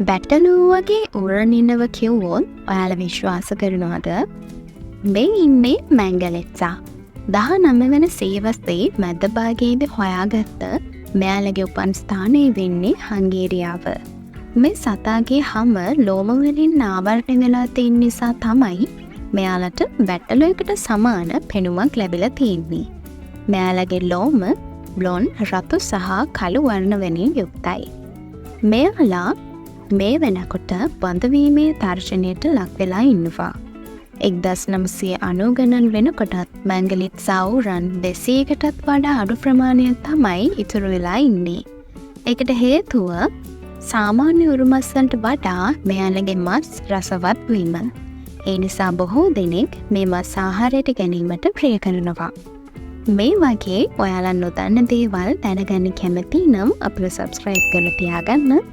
බැටළුව වගේ උරනිනව කිව්වොත් ඔයාලා විශ්වාස කරනවද? මේ ඉන්නේ මැංගලිට්සා. 19 වෙනි සියවසේ මැද භාගයේදී හොයාගත්ත මෙයාලගේ උපන් ස්ථානය වෙන්නේ හංගේරියාව. මේ සතාගේ හැම ලෝම වලින් ආවරණය වෙලා තියෙන නිසා තමයි මෙයාලට බැටළුවෙකුට සමාන පෙනුමක් ලැබිලා තියෙන්නේ. මෙයාලගේ ලෝම බ්ලොන්ඩ්, රතු සහ කළු වර්ණ වලින් යුක්තයි. මෙයාලා මේ වෙනකොට බඳවීමේ තර්ජනයට ලක් වෙලා ඉන්නවා. 1990 ගණන් වෙනකොටත් මැංගලිට්සා රන් 200කටත් වඩා අඩු ප්‍රමාණයක් තමයි ඉතුරු වෙලා ඉන්නේ. ඒකට හේතුව සාමාන්‍ය උරුමස්සන්ට වඩා මෙයාලගේ මස් රසවත් වීම. ඒ නිසා බොහෝ දෙනෙක් මේ මස් ආහාරයට ගැනීමට ප්‍රිය කරනවා. මේ වගේ ඔයාලා නොදන්න දේවල් දැනගන්න කැමති නම් අපිව subscribe කරලා තියාගන්න.